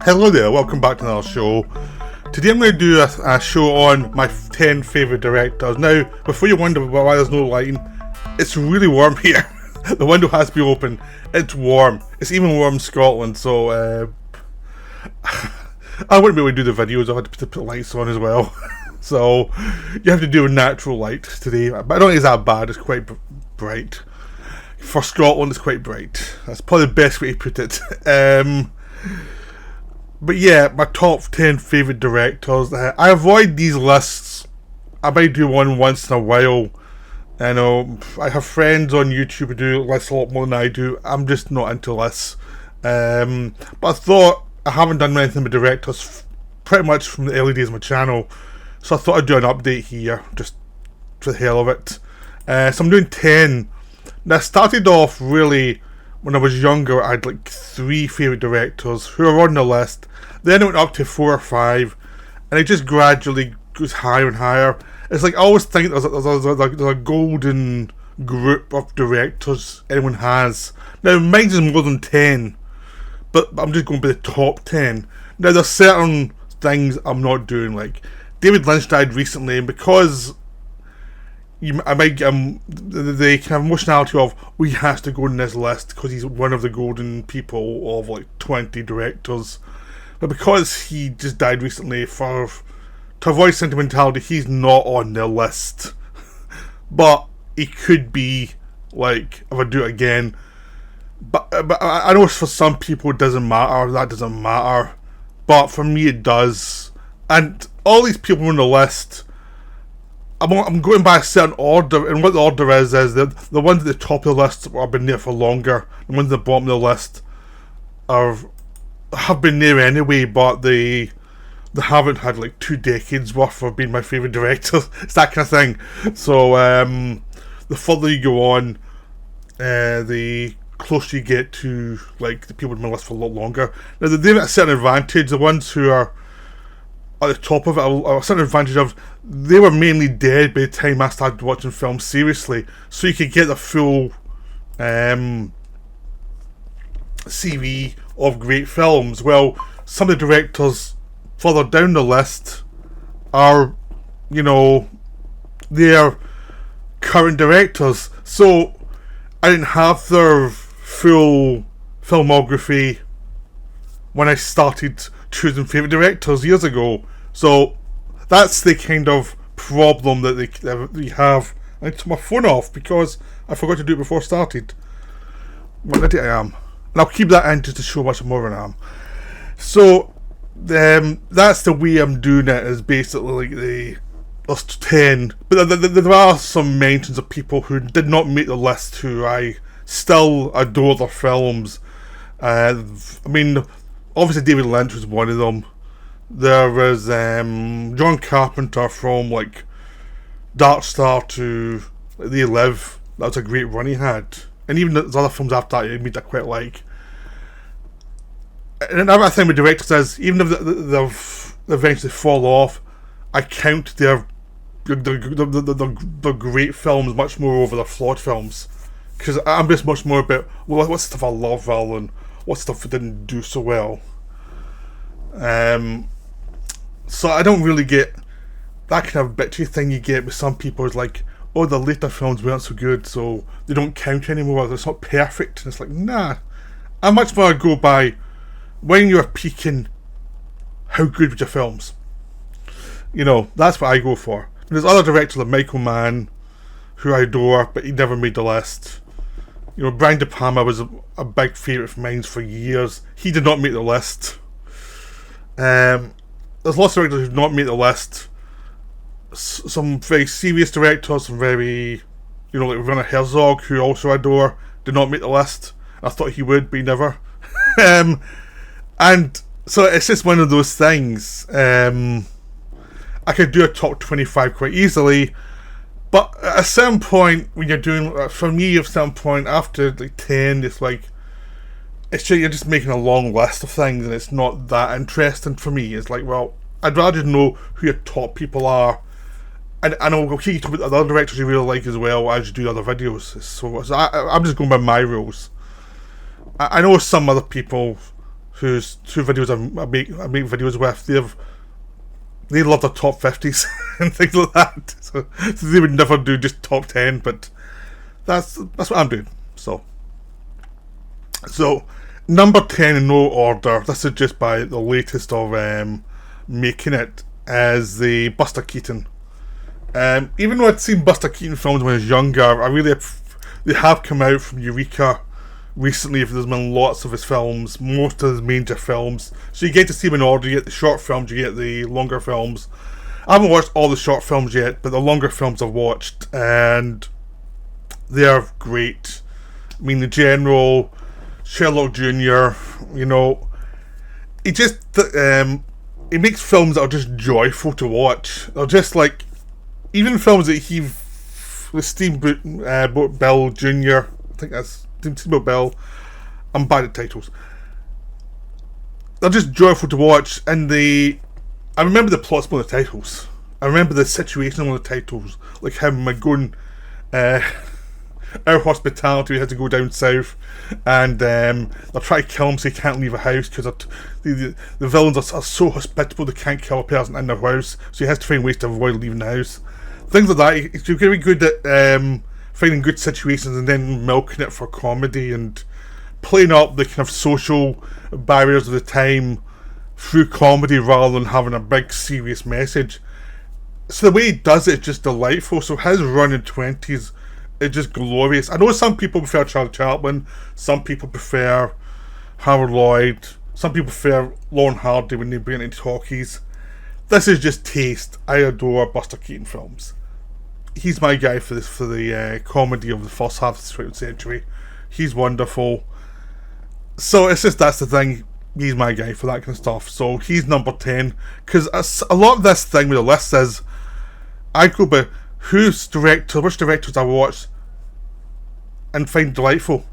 Hello there, welcome back to another show. Today I'm going to do a show on my 10 favourite directors. Now, before you wonder why there's no lighting, it's really warm here. The window has to be open. It's warm. It's even warm in Scotland, so I wouldn't be able to do the videos. I had to put lights on as well. So you have to do a natural light today. But I don't think it's that bad. It's quite bright. For Scotland, it's quite bright. That's probably the best way to put it. But yeah, my top 10 favourite directors. I avoid these lists. I might do one once in a while. I know I have friends on YouTube who do lists a lot more than I do. I'm just not into lists. But I thought I haven't done anything with directors pretty much from the early days of my channel. So I thought I'd do an update here, just for the hell of it. So I'm doing 10. Now I started off really when I was younger. I had like 3 favourite directors who are on the list. Then it went up to 4 or 5, and it just gradually goes higher and higher. It's like I always think there's a golden group of directors anyone has. Now mine is more than 10, but I'm just going by the top 10. Now there's certain things I'm not doing, like David Lynch died recently, and because I might get the kind of emotionality of, well, he has to go in this list because he's one of the golden people of like 20 directors. But because he just died recently, to avoid sentimentality, he's not on the list. But he could be, like, if I do it again. But I know for some people it doesn't matter, that doesn't matter. But for me it does. And all these people on the list, I'm going by a certain order, and what the order is the ones at the top of the list have been there for longer. The ones at the bottom of the list have been there anyway, but they haven't had like 2 decades worth of being my favourite directors. It's that kind of thing. So the further you go on, the closer you get to like the people on my list for a lot longer. Now they've got a certain advantage. The ones who are at the top of it are a certain advantage of, they were mainly dead by the time I started watching films seriously, so you could get the full CV of great films. Well, some of the directors further down the list are, they're current directors, so I didn't have their full filmography when I started choosing favourite directors years ago. So that's the kind of problem that they have. I took my phone off because I forgot to do it before I started. What an idiot I am. And I'll keep that in just to show how much more I am. So that's the way I'm doing it, is basically like there's 10. But there are some mentions of people who did not make the list who I still adore their films. I mean, obviously David Lynch was one of them. There was John Carpenter from like Dark Star to They Live. That was a great run he had. And even there's other films after that he made that I quite like. And another thing with directors is, even if they've eventually fall off, I count their great films much more over their flawed films. Because I'm just much more about, well, what's stuff I love rather than what stuff didn't do so well. So I don't really get that kind of bitchy thing you get with some people. It's like, oh, the later films weren't so good, so they don't count anymore. It's not perfect. And it's like, nah. I much more go by when you're peaking, how good were your films? That's what I go for. And there's other directors like Michael Mann, who I adore, but he never made the list. Brian De Palma was a big favourite of mine for years. He did not make the list. There's lots of directors who did not make the list. Some very serious directors, some very, like Werner Herzog, who also I adore, did not make the list. I thought he would, but he never. And so it's just one of those things. I could do a top 25 quite easily, but at a certain point when you're doing, for me, at some point after like 10, it's like, you're just making a long list of things, and it's not that interesting for me. It's like, well, I'd rather know who your top people are, and I'll keep talking about other directors you really like as well as you do other videos. So I'm just going by my rules. I know some other people whose two videos I make videos with, they love the top 50s and things like that. So they would never do just top 10, but that's what I'm doing. So number 10 in no order. This is just by the latest of making it, as the Buster Keaton. Even though I'd seen Buster Keaton films when I was younger, they have come out from Eureka recently. There's been lots of his films, most of his major films. So you get to see them in order. You get the short films, you get the longer films. I haven't watched all the short films yet, but the longer films I've watched, and they're great. I mean, the General, Sherlock Jr., he just he makes films that are just joyful to watch. They're just like, even films that with Steamboat Bill Jr., I think that's Steamboat Bill, I'm bad at titles. They're just joyful to watch, and I remember the plots of the titles. I remember the situation on the titles, like him going, Our Hospitality, he had to go down south, and they'll try to kill him so he can't leave a house, because the villains are so hospitable they can't kill a person in their house, so he has to find ways to avoid leaving the house. Things like that. He's very good at finding good situations and then milking it for comedy and playing up the kind of social barriers of the time through comedy rather than having a big serious message. So the way he does it is just delightful. So his run in 20s is just glorious. I know some people prefer Charlie Chaplin, some people prefer Harold Lloyd, some people prefer Lauren Hardy when they bring it into talkies. This is just taste. I adore Buster Keaton films. He's my guy for the comedy of the first half of the 20th century. He's wonderful. So it's just, that's the thing. He's my guy for that kind of stuff. So he's number 10. Because a lot of this thing with the list is, I go by which directors I watch and find delightful.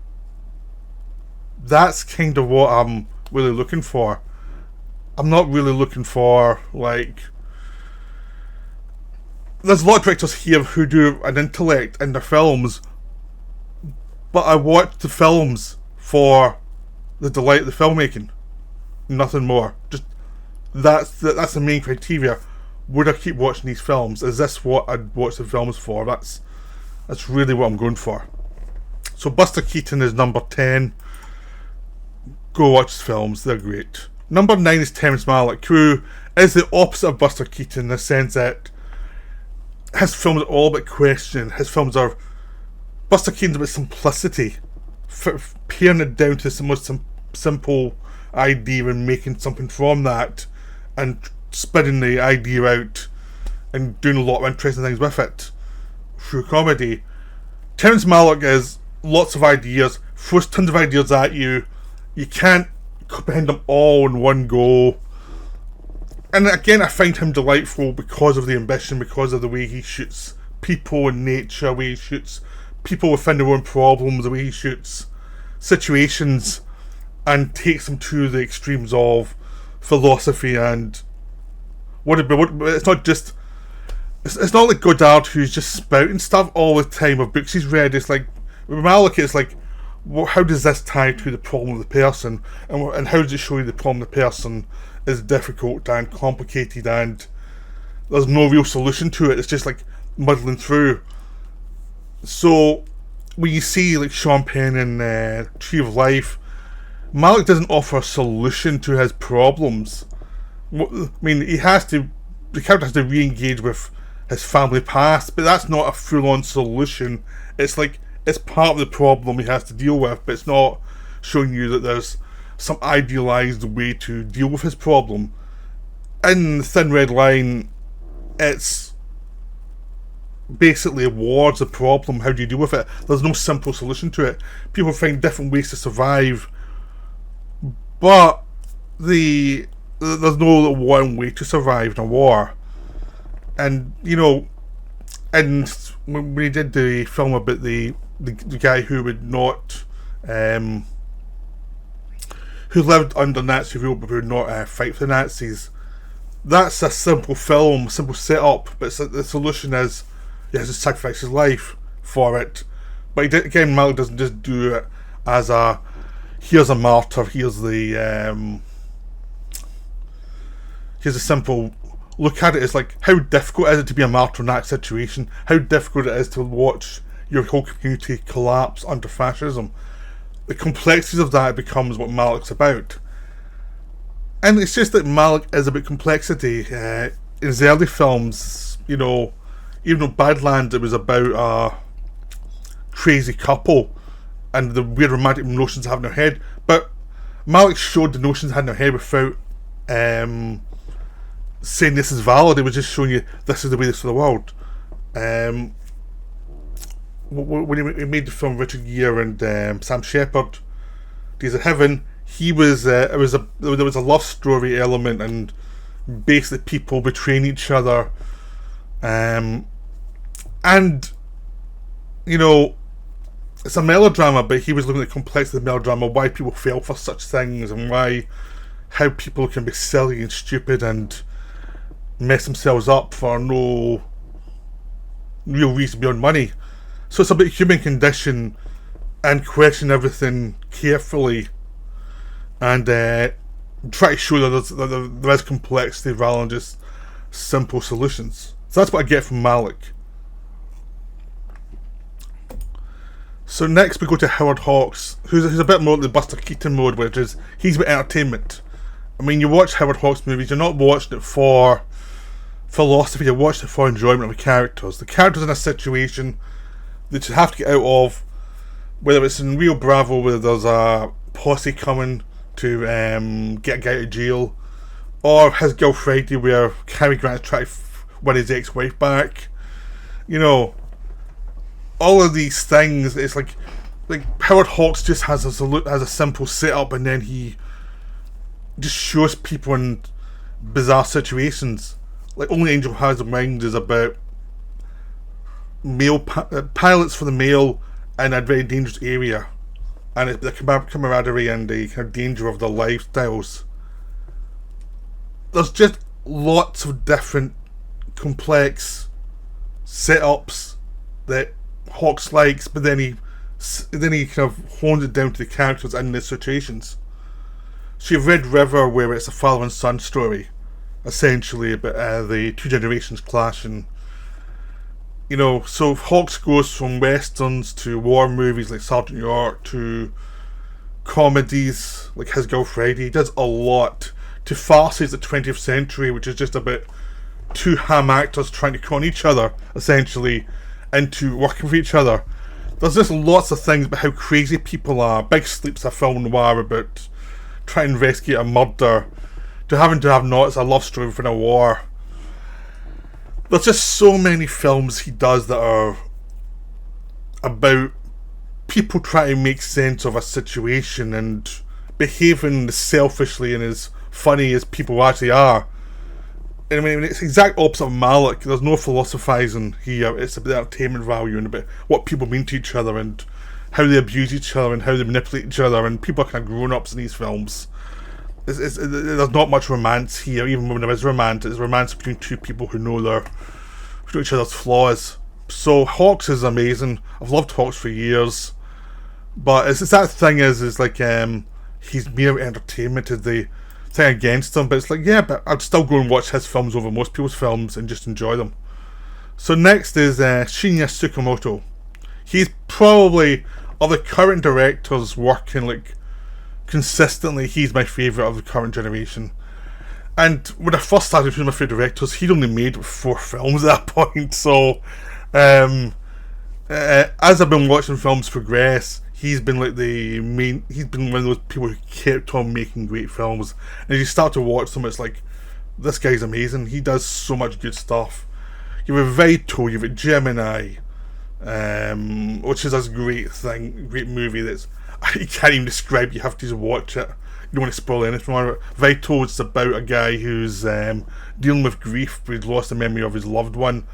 That's kind of what I'm really looking for. I'm not really looking for, like, there's a lot of directors here who do an intellect in their films, but I watch the films for the delight of the filmmaking, nothing more. Just that's the main criteria. Would I keep watching these films? Is this what I'd watch the films for? That's really what I'm going for. So Buster Keaton is number 10. Go watch his films, they're great. Number 9 is Terrence Malick, who is the opposite of Buster Keaton in the sense that his films are all about question. His films are, Buster Keaton's about simplicity, paring it down to the most simple idea and making something from that, and spinning the idea out and doing a lot of interesting things with it through comedy. Terrence Malick is lots of ideas, throws tons of ideas at you. You can't comprehend them all in one go. And again, I find him delightful because of the ambition, because of the way he shoots people and nature, the way he shoots people within their own problems, the way he shoots situations and takes them to the extremes of philosophy and it's not just, it's not like Godard who's just spouting stuff all the time of books he's read. It's like, with Malick, it's like, how does this tie to the problem of the person, and how does it show you the problem of the person is difficult and complicated and there's no real solution to it, it's just like muddling through. So when you see like Sean Penn in Tree of Life, Malick doesn't offer a solution to his problems. I mean, the character has to re-engage with his family past, but that's not a full-on solution. It's like, it's part of the problem he has to deal with, but it's not showing you that there's some idealised way to deal with his problem. In Thin Red Line, it's basically awards the problem. How do you deal with it? There's no simple solution to it. People find different ways to survive, but there's no one way to survive in a war. And and when we did the film about the guy who would not who lived under Nazi rule but would not fight for the Nazis, that's a simple film, simple setup, but the solution is he has to sacrifice his life for it. But again, Malick doesn't just do it as a here's a martyr, here's a simple look at it. It's like, how difficult is it to be a martyr in that situation? How difficult it is to watch your whole community collapse under fascism. The complexities of that becomes what Malick's about. And it's just that Malick is about complexity. In his early films, even though Badlands, it was about a crazy couple and the weird romantic notions they have in their head, but Malick showed the notions they had in their head without saying this is valid. It was just showing you this is the way this is the world. When he made the film Richard Gere and Sam Shepard, Days of Heaven, there was a love story element and basically people betraying each other, and it's a melodrama, but he was looking at the complexity of the melodrama, why people fell for such things, and how people can be silly and stupid and mess themselves up for no real reason beyond money. So it's about human condition and question everything carefully and try to show that there is complexity rather than just simple solutions. So that's what I get from Malick. So next we go to Howard Hawks, who's a bit more like the Buster Keaton mode, which is he's about entertainment. I mean, you watch Howard Hawks movies, you're not watching it for philosophy, you're watching it for enjoyment of the characters. The characters in a situation that you have to get out of, whether it's in Rio Bravo where there's a posse coming to get a guy out of jail, or His Girl Friday where Cary Grant's trying to win his ex-wife back. All of these things, it's like Howard Hawks just has a simple setup, and then he just shows people in bizarre situations. Like Only Angel Has a Mind is about male pilots for the mail in a very dangerous area, and it's the camaraderie and the kind of danger of their lifestyles. There's just lots of different complex setups that Hawks likes, but then he kind of hones it down to the characters in the situations. So you've read River, where it's a father and son story, essentially about the two generations clashing. So Hawks goes from westerns to war movies like Sergeant York to comedies like His Girl Friday. He does a lot, to farces of the 20th century, which is just about two ham actors trying to con each other, essentially, into working for each other. There's just lots of things about how crazy people are. Big Sleep's a film noir about trying to investigate a murder, to having to have it's a love story within a war. There's just so many films he does that are about people trying to make sense of a situation and behaving as selfishly and as funny as people actually are. I mean, it's the exact opposite of Malick. There's no philosophizing here. It's about the entertainment value and about what people mean to each other and how they abuse each other and how they manipulate each other, and people are kind of grown-ups in these films. There's not much romance here, even when there is romance. It's romance between two people who know each other's flaws. So Hawks is amazing. I've loved Hawks for years, but it's that thing is like he's mere entertainment is the thing against him. But it's like, yeah, but I'd still go and watch his films over most people's films and just enjoy them. So next is Shinya Tsukamoto. He's probably, of the current directors working consistently, he's my favourite of the current generation. And when I first started with my favourite directors, he'd only made 4 films at that point. So as I've been watching films progress, he's been he's been one of those people who kept on making great films. And as you start to watch them, it's like, this guy's amazing. He does so much good stuff. You have Vaito, you have Gemini, which is a great movie that's, you can't even describe, you have to just watch it. You don't want to spoil anything on it. Vaito is about a guy who's dealing with grief, but he's lost the memory of his loved one,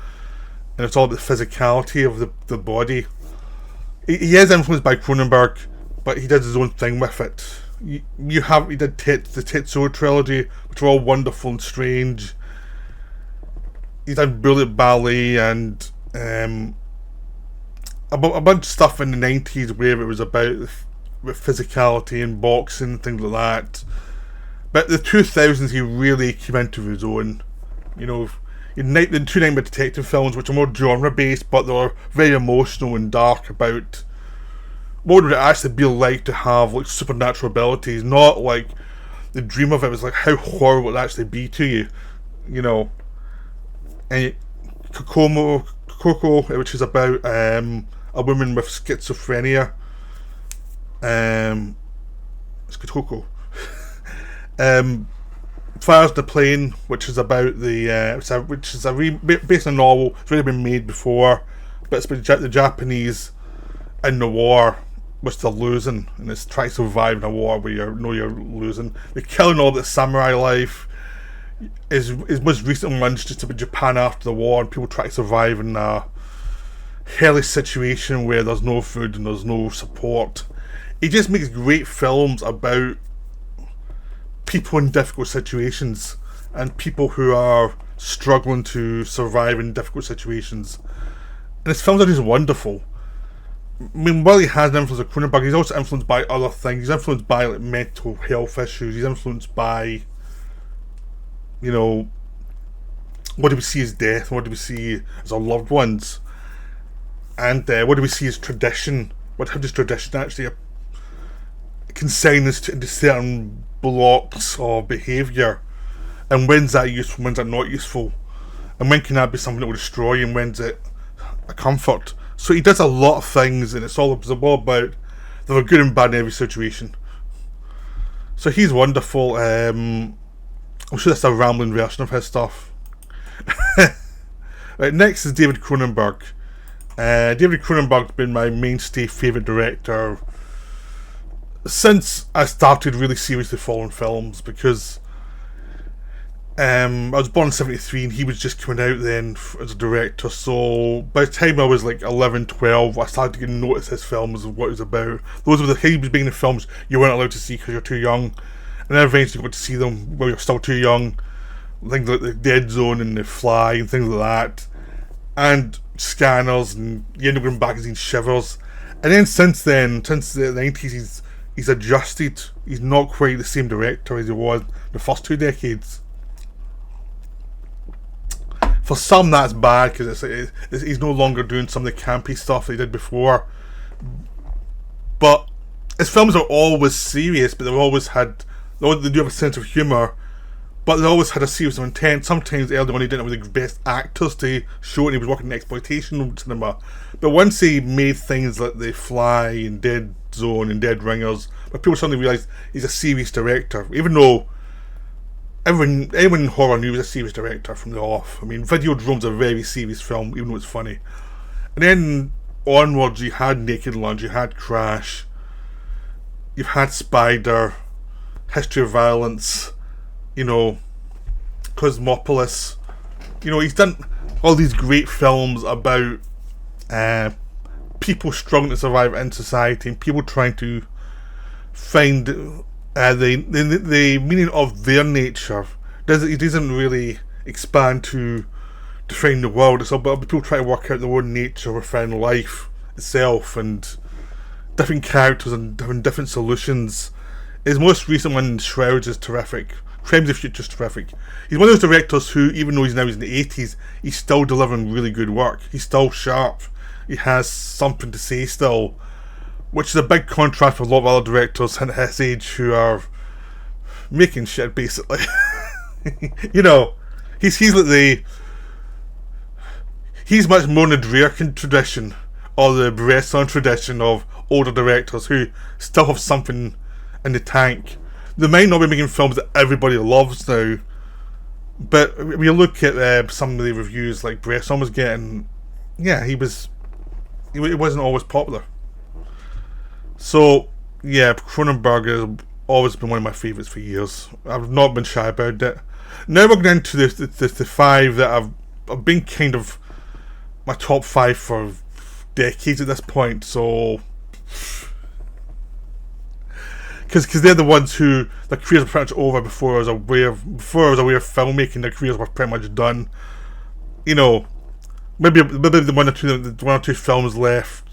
and it's all about the physicality of the body. He is influenced by Cronenberg, but he does his own thing with it. He did the Tetsuo trilogy, which are all wonderful and strange. He's done Bullet Ballet and a bunch of stuff in the 90s where it was about with physicality and boxing and things like that. But the 2000s, he really came into his own. You know, the two Nightmare Detective films, which are more genre-based, but they're very emotional and dark about what would it actually be like to have like supernatural abilities, not like the dream of it. Was like how horrible it would actually be to you, you know. And Coco, which is about a woman with schizophrenia. It's Coco. Fires the Plane, which is about based on a novel. It's already been made before, but it's about the Japanese in the war, which they're losing, and it's trying to survive in a war where you're losing. The killing all the samurai life is most recent one's just about Japan after the war, and people try to survive in a hellish situation where there's no food and there's no support. He just makes great films about people in difficult situations and people who are struggling to survive in difficult situations. And his films are just wonderful. I mean, while he has an influence of Cronenberg, he's also influenced by other things. He's influenced by like mental health issues. He's influenced by, you know, what do we see as death? What do we see as our loved ones? And what do we see as tradition? How does tradition actually consign us into certain blocks of behaviour? And when's that useful, when's that not useful? And when can that be something that will destroy you, and when's it a comfort? So he does a lot of things, and it's all about there are good and bad in every situation. So he's wonderful. I'm sure that's a rambling version of his stuff. Right, next is David Cronenberg. David Cronenberg's been my mainstay favourite director since I started really seriously following films, because I was born in 73 and he was just coming out then as a director, so by the time I was like 11, 12, I started to get notice his films and what it was about. Those were he was being the films you weren't allowed to see because you're too young, and then eventually got to see them while you're still too young. Things like The Dead Zone and The Fly and things like that, and Scanners, and you end up going back and seeing Shivers. And then since the 90s, he's adjusted. He's not quite the same director as he was the first 2 decades. For some, that's bad because he's no longer doing some of the campy stuff that he did before. But his films are always serious, but they do have a sense of humour, but they always had a serious intent. Sometimes early on he didn't have the best actors to show it, and he was working in exploitation cinema. But once he made things like The Fly and Dead Zone and Dead Ringers, but people suddenly realised he's a serious director, even though anyone in horror knew he was a serious director from the off. I mean, Videodrome's a very serious film, even though it's funny. And then onwards, you had Naked Lunch, you had Crash, you've had Spider, History of Violence, you know, Cosmopolis. You know, he's done all these great films about people struggling to survive in society and people trying to find the meaning of their nature. It doesn't really expand to define the world. It's about people trying to work out their own nature within life itself, and different characters and having different solutions. His most recent one, Shrouds, is terrific. Crimes of the Future is terrific. He's one of those directors who, even though he's in the 80s, he's still delivering really good work. He's still sharp. He has something to say still, which is a big contrast with a lot of other directors at his age who are making shit, basically. You know, he's much more in the Dreyer tradition, or the Bresson tradition of older directors who still have something in the tank. They might not be making films that everybody loves now, but when you look at some of the reviews like Bresson was getting, yeah, he wasn't always popular. So yeah, Cronenberg has always been one of my favourites for years. I've not been shy about it. Now we're going into the 5 that have been kind of my top 5 for decades at this point, so because they're the ones who their careers were pretty much over before I was aware of filmmaking. Their careers were pretty much done. You know, maybe the one or two films left,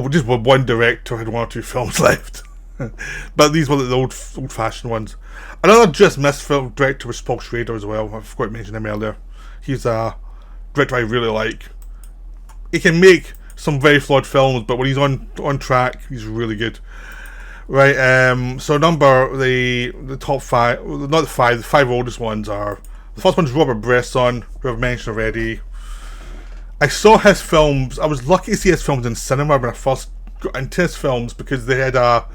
just one director had one or two films left. But these were the old-fashioned ones. Another just missed film director was Paul Schrader as well. I forgot to mention him earlier. He's a director I really like. He can make some very flawed films, but when he's on track, he's really good. Right, so the top five, not the five oldest ones are, the first one's Robert Bresson, who I've mentioned already. I saw his films, I was lucky to see his films in cinema when I first got into his films, because they had a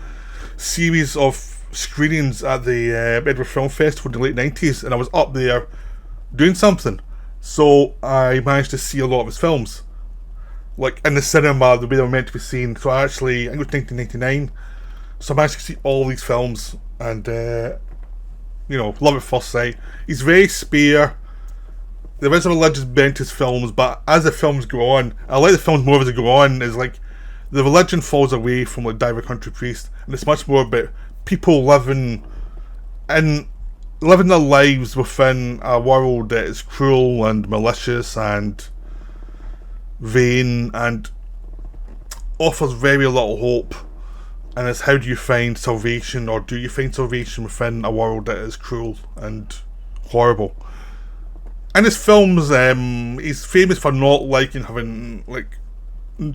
series of screenings at the Edinburgh Film Festival in the late 90s, and I was up there doing something. So I managed to see a lot of his films, like in the cinema, the way they were meant to be seen. So I think it was 1999, so I managed to see all these films, and love at first sight. He's very spare. There is a religious bent to his films, but as the films go on, I like the films more as they go on, is like the religion falls away from like Diver Country Priest, and it's much more about people living their lives within a world that is cruel and malicious and vain and offers very little hope. And it's, how do you find salvation, or do you find salvation within a world that is cruel and horrible? In his films, he's famous for not liking having like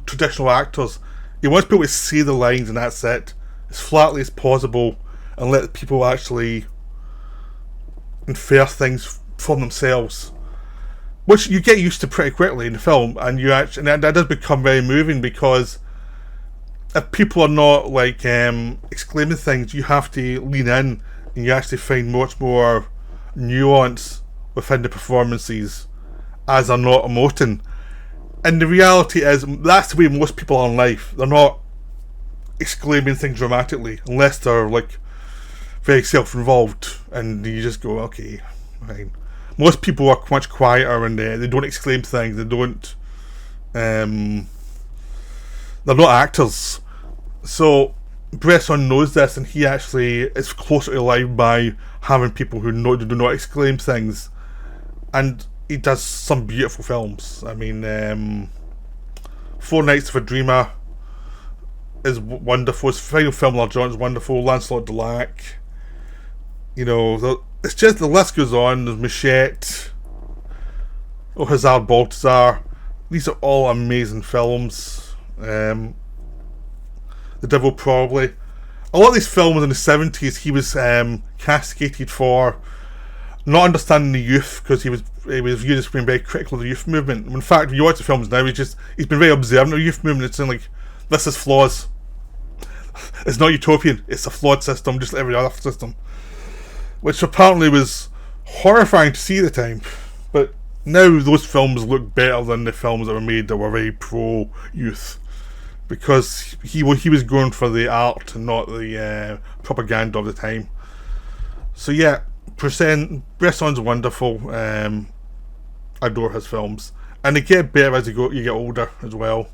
traditional actors. He wants people to say the lines and that's it, as flatly as possible, and let people actually infer things from themselves, which you get used to pretty quickly in the film, and that does become very moving, because if people are not like exclaiming things, you have to lean in, and you actually find much more nuance within the performances as they're not emoting. And the reality is, that's the way most people are in life. They're not exclaiming things dramatically, unless they're like very self-involved, and you just go, okay, fine. Most people are much quieter, and they don't exclaim things. They don't. They're not actors. So Bresson knows this, and he actually is closer to life by having people who do not exclaim things, and he does some beautiful films. I mean, Four Nights of a Dreamer is wonderful. His final film, La John, is wonderful. Lancelot de Lac. It's just, the list goes on. There's Machete, Hazard Baltazar. These are all amazing films. The Devil Probably. A lot of these films in the 70s, he was castigated for not understanding the youth, because he was viewed as being very critical of the youth movement. In fact, if you watch the films now, he's been very observant of the youth movement. It's saying like, this is flaws. It's not utopian. It's a flawed system, just like every other system. Which apparently was horrifying to see at the time. But now those films look better than the films that were made that were very pro-youth. Because he was going for the art and not the propaganda of the time. So yeah, Bresson's wonderful. I adore his films. And they get better as you get older as well.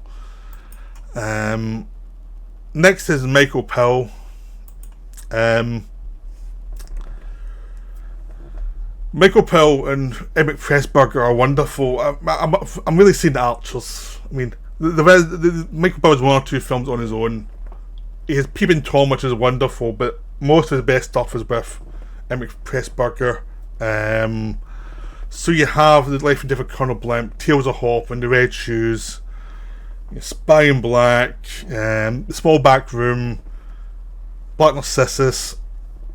Next is Michael Powell. Michael Powell and Emmett Pressburger are wonderful. I'm really seeing the Archers. I mean, the Michael Powell has one or two films on his own. He has Peeping Tom, which is wonderful, but most of his best stuff is with Emmett Pressburger. So you have The Life and Death of Colonel Blimp, Tales of Hop, and The Red Shoes, Spy in Black, The Small Back Room, Black Narcissus.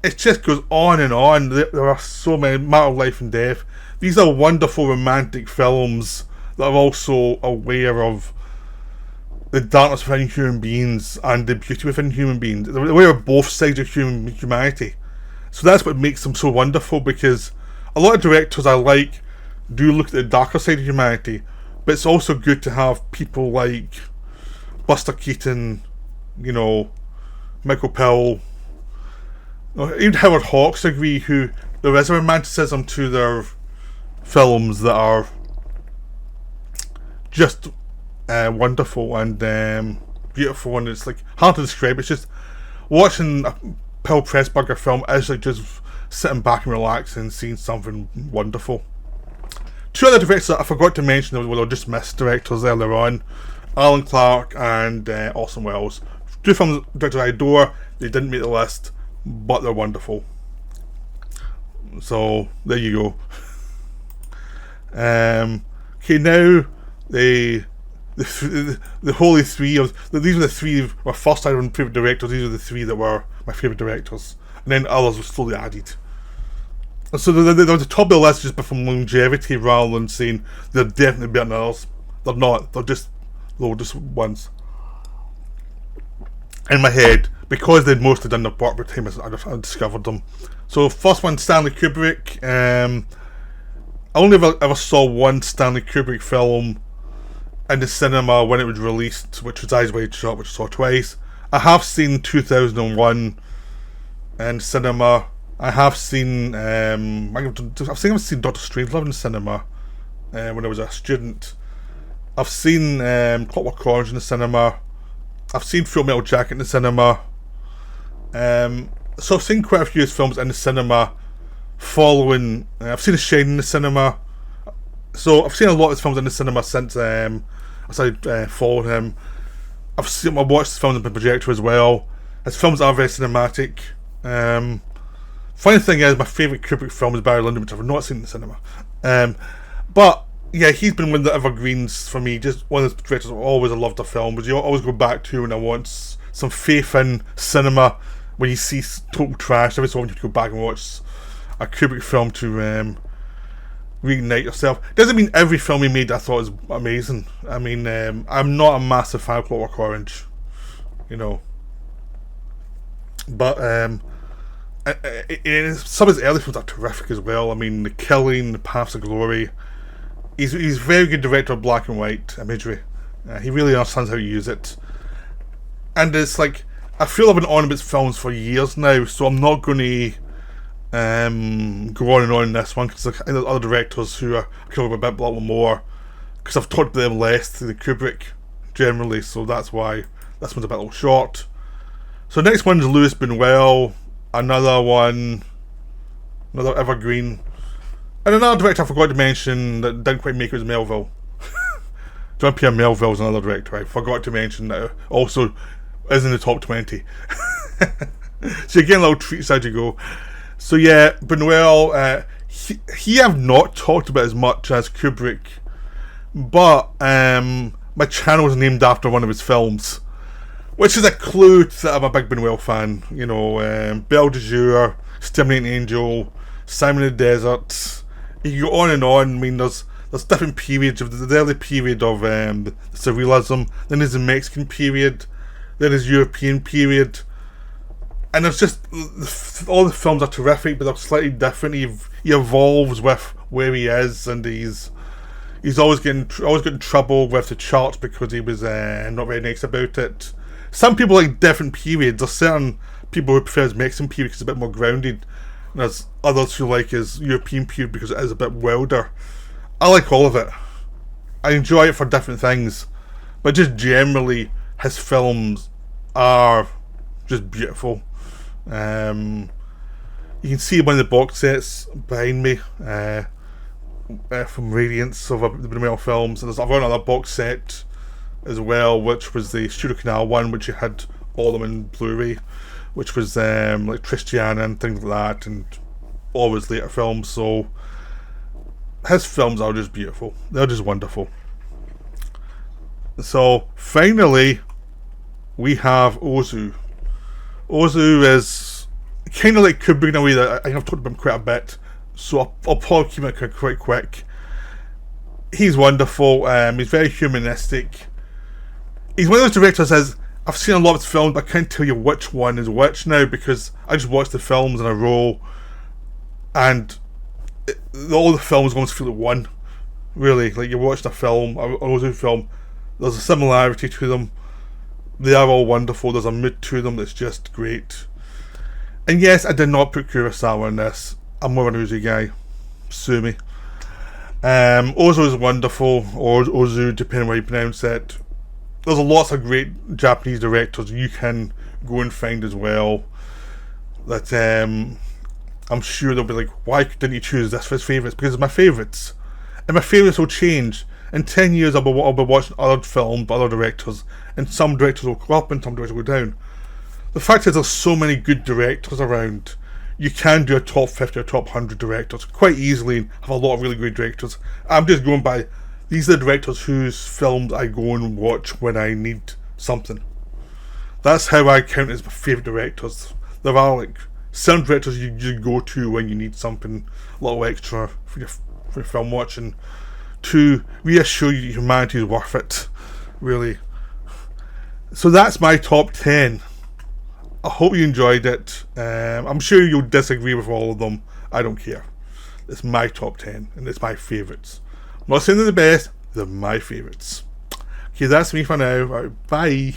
It just goes on and on. There are so many. Matter of Life and Death. These are wonderful romantic films that are also aware of the darkness within human beings and the beauty within human beings. They're aware of both sides of humanity. So that's what makes them so wonderful, because a lot of directors I like do look at the darker side of humanity, but it's also good to have people like Buster Keaton, Michael Powell, even Howard Hawks agree, who there is a romanticism to their films that are just wonderful and beautiful, and it's like hard to describe. It's just watching a Powell Pressburger film is like just sitting back and relaxing and seeing something wonderful. Two other directors that I forgot to mention, well, just missed directors earlier on, Alan Clark and Orson Welles. Two films directors I adore. They didn't make the list, but they're wonderful. So there you go. Okay, now the holy three of these are the three were first I had favourite directors. These are the three that were my favourite directors, and then others were slowly added. So they're the top of the list just from longevity rather than saying they're definitely better than others. They're not. They're just ones. In my head, because they'd mostly done their work by the time I discovered them. So first one, Stanley Kubrick. I only ever saw one Stanley Kubrick film in the cinema when it was released, which was Eyes Wide Shut, which I saw twice. I have seen 2001 in cinema. I have seen I've seen Doctor Strangelove in cinema when I was a student. I've seen Clockwork Orange in the cinema. I've seen Full Metal Jacket in the cinema. So I've seen quite a few of his films in the cinema. Following, I've seen The Shining in the cinema. So I've seen a lot of his films in the cinema since I started following him. I've watched his films on the projector as well. His films are very cinematic. Funny thing is, my favourite Kubrick film is Barry Lyndon, which I've not seen in the cinema. But yeah, he's been one of the evergreens for me. Just one of the directors I've always loved a film, but you always go back to when I want some faith in cinema. When you see total trash, every so often you have to go back and watch a Kubrick film to reignite yourself. Doesn't mean every film he made I thought was amazing. I mean, I'm not a massive fan of Clockwork Orange, but some of his early films are terrific as well. I mean, The Killing, The Paths of Glory. He's a very good director of black and white imagery. He really understands how to use it. And it's like, I feel I've been on about films for years now, so I'm not going to go on and on in this one, because there's other directors who are covered a bit more, because I've talked about them less to the Kubrick generally, so that's why this one's a bit short. So next one is Louis Bunuel, another evergreen. And another director I forgot to mention that didn't quite make it was Melville. Jean-Pierre Melville is another director I forgot to mention that also is in the top 20. So you're getting little treats as you go. So yeah, Bunuel, he I've not talked about as much as Kubrick, but my channel is named after one of his films, which is a clue that I'm a big Bunuel fan. Belle de Jour, Stimulating Angel, Simon in the Desert. You can go on and on. I mean, there's different periods of the early period of the surrealism. Then there's the Mexican period. Then there's European period. And it's just all the films are terrific, but they're slightly different. He evolves with where he is, and he's always getting trouble with the charts because he was not very nice about it. Some people like different periods. There's certain people who prefer his Mexican period because it's a bit more grounded. And there's others who like his European period because it is a bit wilder. I like all of it. I enjoy it for different things, but just generally, his films are just beautiful. You can see one of the box sets behind me from Radiance of the Bunuel films, and there's another box set as well, which was the Studio Canal one, which you had all of them in Blu-ray, which was like Tristiana and things like that, and all his later films. So his films are just beautiful. They're just wonderful. So finally, we have Ozu. Ozu is kind of like Kubrick in a way that I have talked about him quite a bit, so I'll probably keep it quite quick. He's wonderful. He's very humanistic. He's one of those directors as I've seen a lot of his films, but I can't tell you which one is which now because I just watched the films in a row, and all the films almost feel like one. Really, like you watched a film, an Ozu film, there's a similarity to them. They are all wonderful. There's a mood to them that's just great. And yes, I did not put Kurosawa in this. I'm more of an Ozu guy. Sue me. Ozu is wonderful, or Ozu, depending on how you pronounce it. There's lots of great Japanese directors you can go and find as well. That I'm sure they'll be like, why didn't you choose this for his favourites? Because it's my favourites. And my favourites will change. In 10 years, I'll be watching other films by other directors, and some directors will go up and some directors will go down. The fact is, there's so many good directors around. You can do a top 50 or top 100 directors quite easily and have a lot of really good directors. I'm just going by, these are the directors whose films I go and watch when I need something. That's how I count as my favourite directors. There are like some directors you go to when you need something a little extra for your film watching, to reassure you humanity is worth it, really. So that's my top 10. I hope you enjoyed it. I'm sure you'll disagree with all of them. I don't care. It's my top 10 and it's my favourites. I'm not saying they're the best, they're my favourites. Okay, that's me for now. Right, bye.